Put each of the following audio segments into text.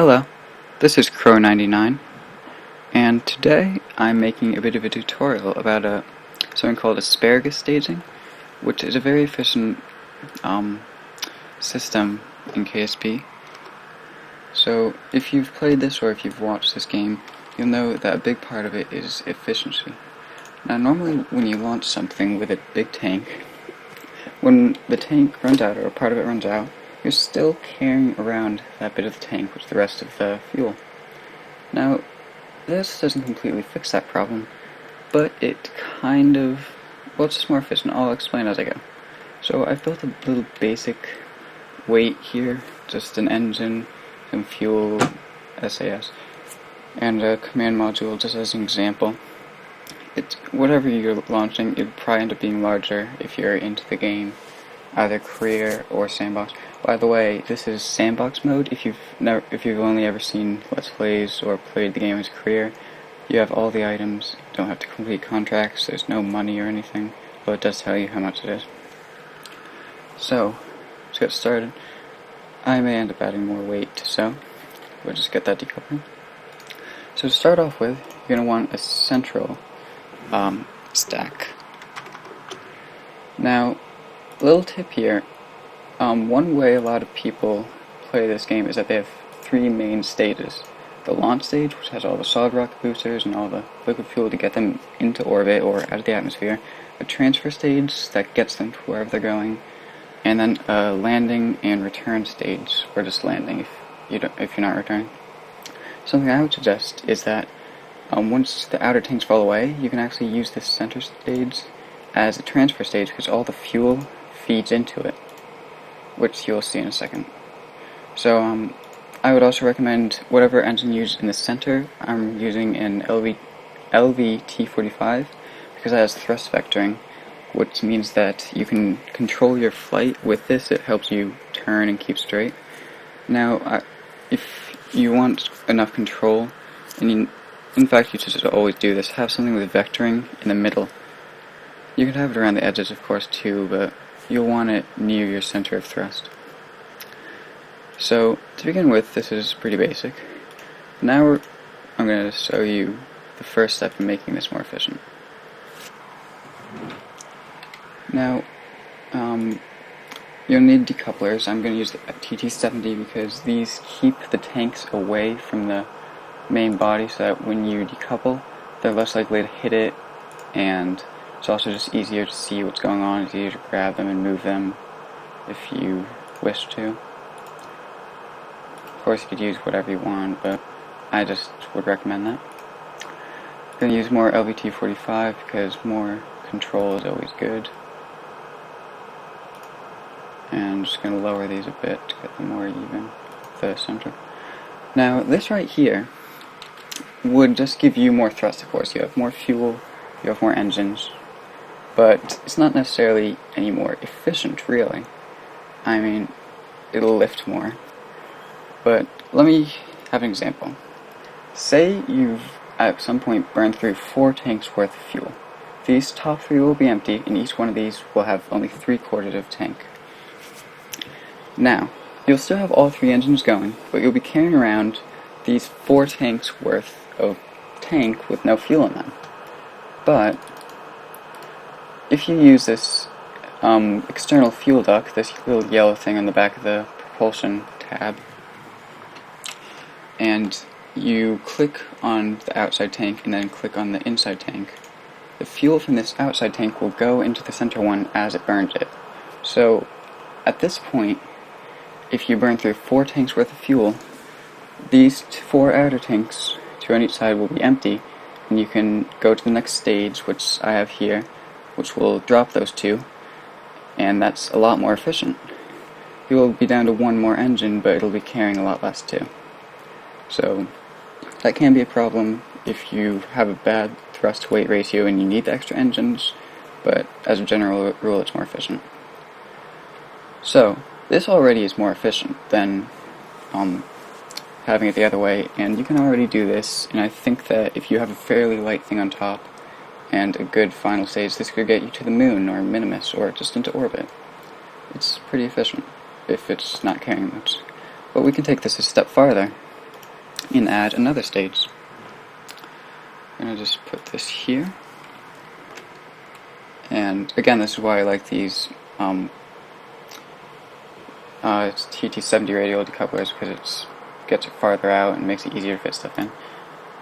Hello, this is Crow99, and today I'm making a bit of a tutorial about something called Asparagus staging, which is a very efficient system in KSP. So if you've played this or if you've watched this game, you'll know that a big part of it is efficiency. Now normally when you launch something with a big tank, when the tank runs out or a part of it runs out, you're still carrying around that bit of the tank with the rest of the fuel. Now, this doesn't completely fix that problem, but it kind of, well, it's just more efficient. I'll explain as I go. So I've built a little basic weight here, just an engine, some fuel, SAS, and a command module just as an example. Whatever you're launching, it'll probably end up being larger if you're into the game, either career or sandbox. By the way, this is sandbox mode. If you've only ever seen Let's Plays or played the game as career, you have all the items, you don't have to complete contracts, there's no money or anything, but it does tell you how much it is. So, let's get started. I may end up adding more weight to sew. We'll just get that decoupling. So to start off with, you're going to want a central stack. Now, a little tip here, one way a lot of people play this game is that they have three main stages. The launch stage, which has all the solid rocket boosters and all the liquid fuel to get them into orbit or out of the atmosphere. A transfer stage that gets them to wherever they're going. And then a landing and return stage, or just landing if you're not returning. Something I would suggest is that once the outer tanks fall away, you can actually use this center stage as a transfer stage because all the fuel feeds into it, which you'll see in a second. So I would also recommend whatever engine you use in the center. I'm using an LVT45 because it has thrust vectoring, which means that you can control your flight with this. It helps you turn and keep straight. Now, if you want enough control, and in fact you should always do this, have something with vectoring in the middle. You can have it around the edges, of course, too, but you'll want it near your center of thrust. So, to begin with, this is pretty basic. Now I'm going to show you the first step in making this more efficient. Now, you'll need decouplers. I'm going to use the TT70 because these keep the tanks away from the main body so that when you decouple, they're less likely to hit it, and it's also just easier to see what's going on. It's easier to grab them and move them if you wish to. Of course, you could use whatever you want, but I just would recommend that. I'm going to use more LVT45 because more control is always good. And I'm just going to lower these a bit to get them more even with the center. Now, this right here would just give you more thrust, of course. You have more fuel, you have more engines, but it's not necessarily any more efficient, really. I mean, it'll lift more. But let me have an example. Say you've, at some point, burned through 4 tanks worth of fuel. These top 3 will be empty, and each one of these will have only 3/4 of tank. Now, you'll still have all 3 engines going, but you'll be carrying around these 4 tanks worth of tank with no fuel in them. But if you use this external fuel duct, this little yellow thing on the back of the propulsion tab, and you click on the outside tank and then click on the inside tank, the fuel from this outside tank will go into the center one as it burns it. So at this point, if you burn through 4 tanks worth of fuel, these 4 outer tanks, 2 on each side, will be empty, and you can go to the next stage, which I have here, which will drop those 2, and that's a lot more efficient. You will be down to 1 more engine, but it'll be carrying a lot less too. So that can be a problem if you have a bad thrust-to-weight ratio and you need the extra engines, but as a general rule, it's more efficient. So this already is more efficient than having it the other way, and you can already do this, and I think that if you have a fairly light thing on top and a good final stage, this could get you to the moon or Minimus or just into orbit. It's pretty efficient if it's not carrying much. But we can take this a step farther and add another stage. I'm going to just put this here. And again, this is why I like these it's TT70 radial decouplers, because it gets it farther out and makes it easier to fit stuff in.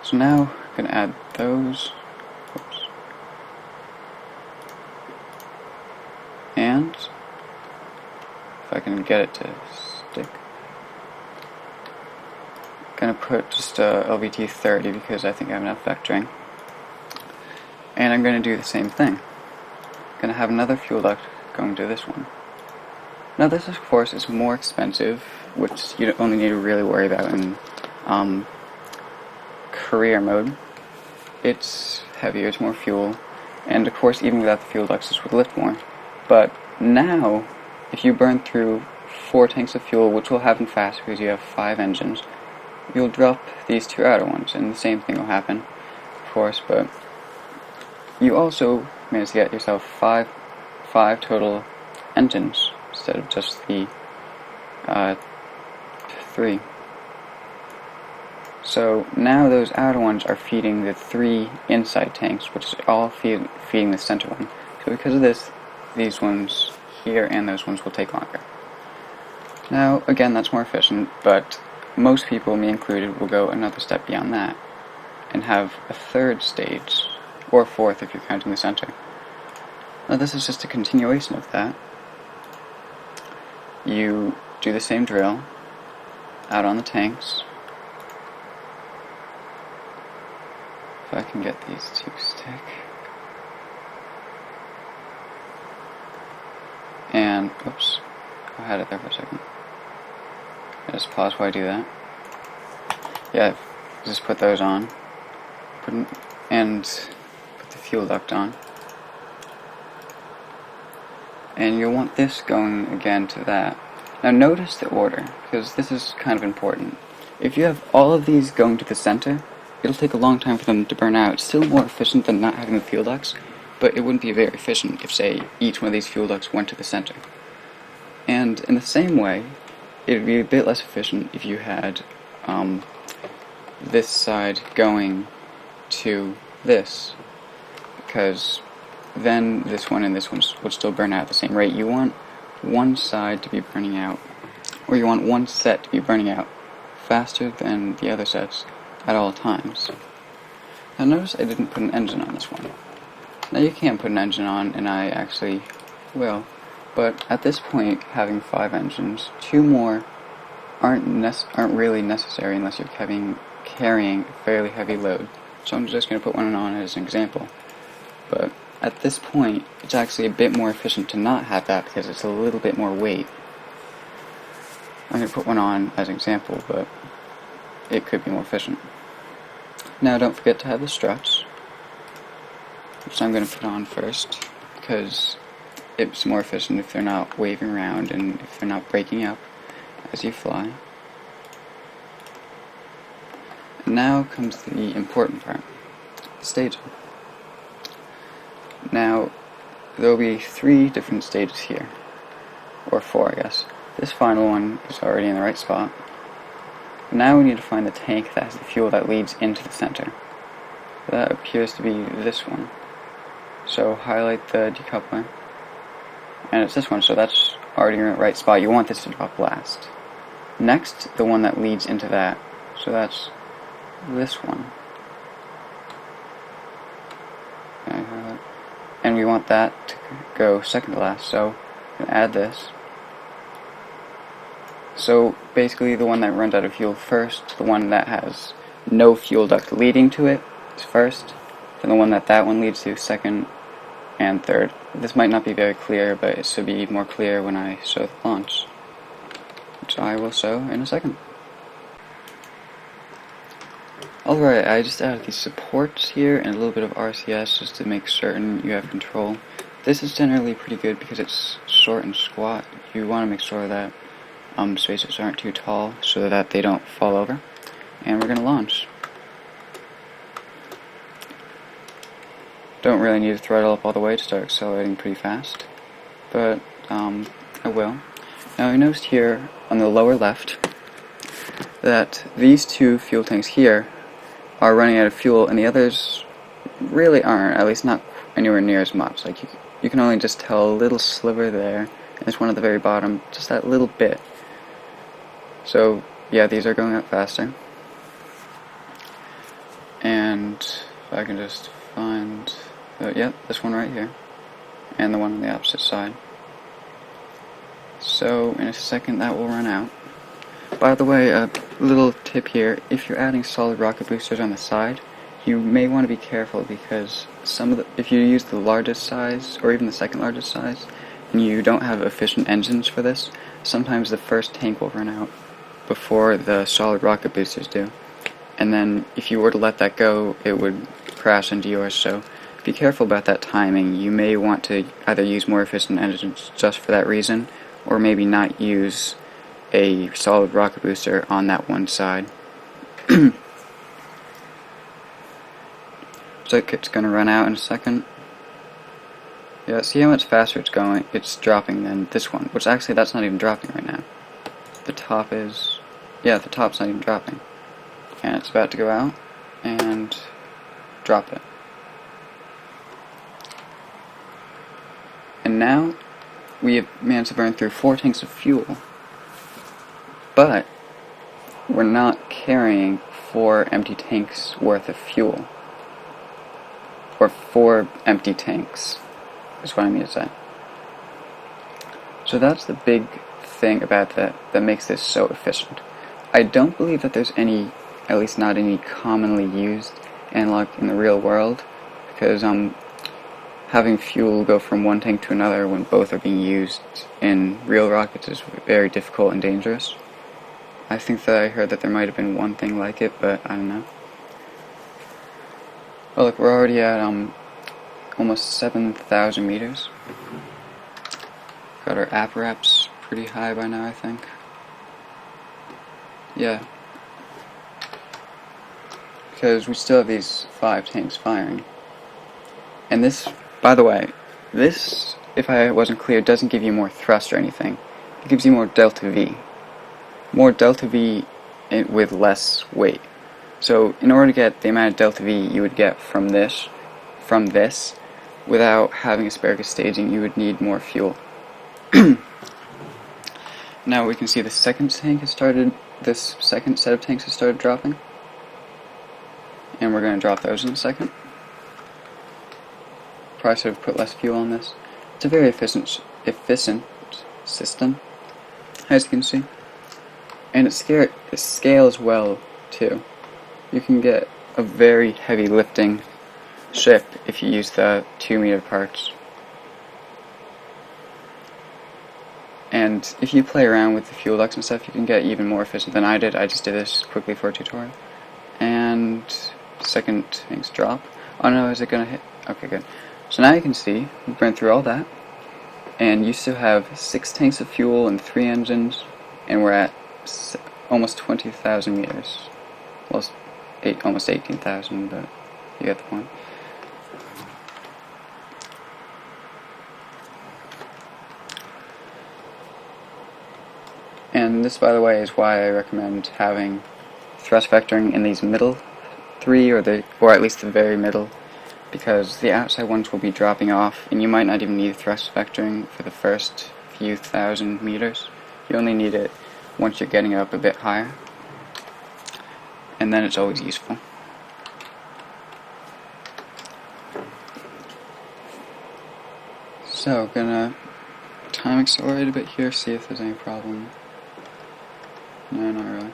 So now I'm going to add those. Oops. And if I can get it to stick, I'm going to put just LVT 30 because I think I have enough vectoring. And I'm going to do the same thing. I'm going to have another fuel duct going to this one. Now this, of course, is more expensive, which you only need to really worry about in career mode. It's heavier, it's more fuel, and of course even without the fuel ducts this would lift more. But now, if you burn through 4 tanks of fuel, which will happen fast because you have 5 engines, you'll drop these 2 outer ones, and the same thing will happen, of course, but you also manage to get yourself 5 total engines instead of just the 3. So now those outer ones are feeding the 3 inside tanks, which is all feeding the center one. So because of this, these ones here and those ones will take longer. Now, again, that's more efficient, but most people, me included, will go another step beyond that and have a 3rd stage, or 4th if you're counting the center. Now this is just a continuation of that. You do the same drill out on the tanks. If I can get these to stick. And, oops, I had it there for a second. I just pause while I do that. Yeah, just put those on. And put the fuel duct on. And you'll want this going again to that. Now notice the order, because this is kind of important. If you have all of these going to the center, it'll take a long time for them to burn out. It's still more efficient than not having the fuel ducts, but it wouldn't be very efficient if, say, each one of these fuel ducts went to the center. And in the same way, it would be a bit less efficient if you had this side going to this, because then this one and this one would still burn out at the same rate. You want one side to be burning out, or you want one set to be burning out faster than the other sets at all times. Now notice I didn't put an engine on this one. Now you can put an engine on, and I actually will, but at this point, having 5 engines, 2 more aren't really necessary unless you're carrying a fairly heavy load. So I'm just going to put one on as an example. But at this point, it's actually a bit more efficient to not have that because it's a little bit more weight. I'm going to put one on as an example, but it could be more efficient. Now don't forget to have the struts, which I'm going to put on first, because it's more efficient if they're not waving around and if they're not breaking up as you fly. And now comes the important part, staging. Now, there will be 3 different stages here, or 4 I guess. This final one is already in the right spot. Now we need to find the tank that has the fuel that leads into the center. That appears to be this one. So highlight the decoupler, and it's this one, so that's already in the right spot. You want this to drop last. Next, the one that leads into that, so that's this one. And we want that to go second to last, so I'm going to add this. So basically the one that runs out of fuel first, the one that has no fuel duct leading to it is first, then the one that one leads to second and third. This might not be very clear, but it should be more clear when I show the launch, which I will show in a second. Alright, I just added these supports here and a little bit of RCS just to make certain you have control. This is generally pretty good because it's short and squat. You want to make sure that spacers aren't too tall so that they don't fall over. And we're going to launch. Don't really need to throttle up all the way to start accelerating pretty fast, but I will. Now I noticed here on the lower left that these two fuel tanks here are running out of fuel, and the others really aren't, at least not anywhere near as much. Like, you can only just tell a little sliver there, and there's one at the very bottom, just that little bit. So, yeah, these are going out faster. And if I can just find, yep, this one right here, and the one on the opposite side. So, in a second, that will run out. By the way, a little tip here, if you're adding solid rocket boosters on the side, you may want to be careful, because if you use the largest size, or even the second largest size, and you don't have efficient engines for this, sometimes the first tank will run out before the solid rocket boosters do. And then if you were to let that go, it would crash into yours, so be careful about that timing. You may want to either use more efficient engines just for that reason, or maybe not use a solid rocket booster on that one side. So it's going to run out in a second. Yeah, see how much faster it's dropping than this one, which actually that's not even dropping right now. The top is, yeah, the top's not even dropping. And it's about to go out and drop it. And now we have managed to burn through 4 tanks of fuel, but we're not carrying 4 empty tanks worth of fuel. Or 4 empty tanks, is what I mean to say. So that's the big thing about that makes this so efficient. I don't believe that there's any, at least not any commonly used analog in the real world, because having fuel go from one tank to another when both are being used in real rockets is very difficult and dangerous. I think that I heard that there might have been one thing like it, but I don't know. Oh look, we're already at almost 7,000 meters. Got our apparatus pretty high by now, I think. Yeah. Because we still have these 5 tanks firing. And this, by the way, this, if I wasn't clear, doesn't give you more thrust or anything. It gives you more delta V. More delta V with less weight. So in order to get the amount of delta V you would get from this, without having asparagus staging, you would need more fuel. Now we can see the second tank has started, this second set of tanks has started dropping. And we're going to drop those in a second. Probably should have put less fuel on this. It's a very efficient system, as you can see. And it scales well, too. You can get a very heavy lifting ship if you use the 2-meter parts. And if you play around with the fuel ducts and stuff, you can get even more efficient than I did. I just did this quickly for a tutorial. And second tank's drop. Oh no, is it gonna hit? Okay, good. So now you can see, we've burned through all that, and you still have 6 tanks of fuel and 3 engines, and we're at almost 20,000 meters. Well, almost 18,000, but you get the point. And this, by the way, is why I recommend having thrust vectoring in these middle 3, or at least the very middle, because the outside ones will be dropping off, and you might not even need thrust vectoring for the first few thousand meters. You only need it once you're getting up a bit higher, and then it's always useful. So, gonna time accelerate a bit here, see if there's any problem. No, not really.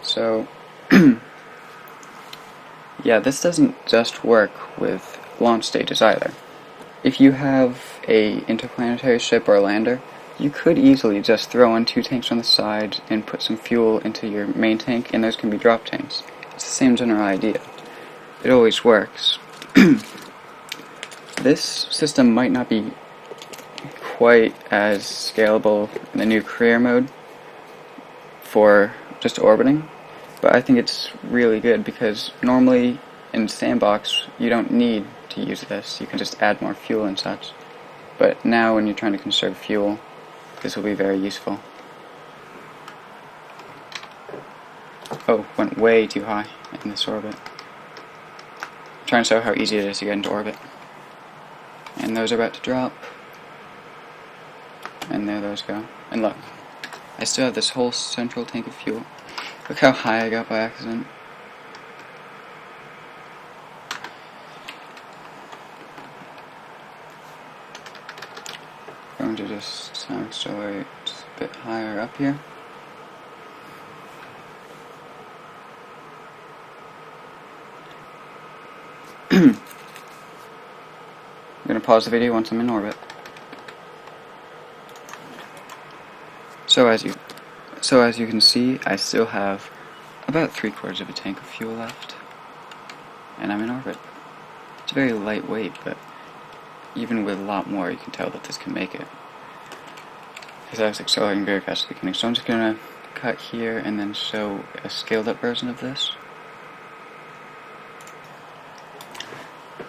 So, yeah, this doesn't just work with launch stages either. If you have a interplanetary ship or a lander, you could easily just throw on 2 tanks on the side and put some fuel into your main tank, and those can be drop tanks. It's the same general idea. It always works. This system might not be quite as scalable in the new career mode for just orbiting, but I think it's really good because normally in Sandbox you don't need to use this. You can just add more fuel and such. But now when you're trying to conserve fuel, this will be very useful. Oh, went way too high in this orbit. I'm trying to show how easy it is to get into orbit. And those are about to drop. And there those go. And look, I still have this whole central tank of fuel. Look how high I got by accident. I'm going to just accelerate a bit higher up here. I'm going to pause the video once I'm in orbit. So as you can see, I still have about 3/4 of a tank of fuel left, and I'm in orbit. It's very lightweight, but even with a lot more, you can tell that this can make it. Because I was accelerating very fast at the beginning. So I'm just going to cut here and then show a scaled up version of this.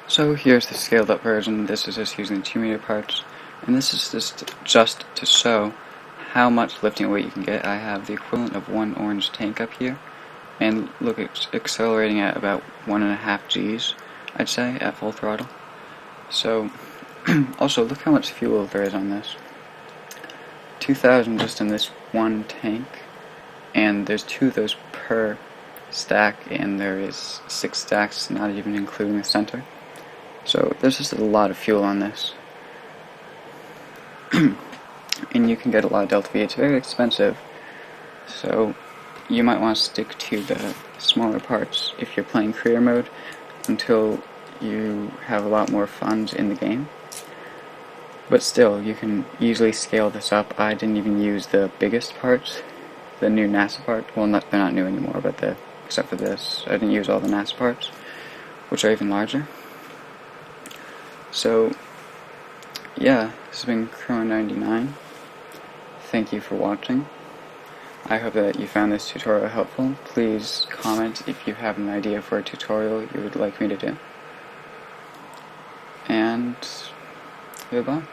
So here's the scaled up version. This is just using the 2-meter parts, and this is just to show how much lifting weight you can get. I have the equivalent of one orange tank up here, and look, it's accelerating at about 1.5 Gs, I'd say, at full throttle. So, also, look how much fuel there is on this. 2,000 just in this one tank, and there's 2 of those per stack, and there is 6 stacks, not even including the center. So there's just a lot of fuel on this. And you can get a lot of Delta V. It's very expensive, so you might want to stick to the smaller parts if you're playing career mode until you have a lot more funds in the game. But still, you can easily scale this up. I didn't even use the biggest parts, the new NASA part. Well, they're not new anymore, but except for this, I didn't use all the NASA parts, which are even larger. So, yeah, this has been Crow99. Thank you for watching. I hope that you found this tutorial helpful. Please comment if you have an idea for a tutorial you would like me to do. And goodbye.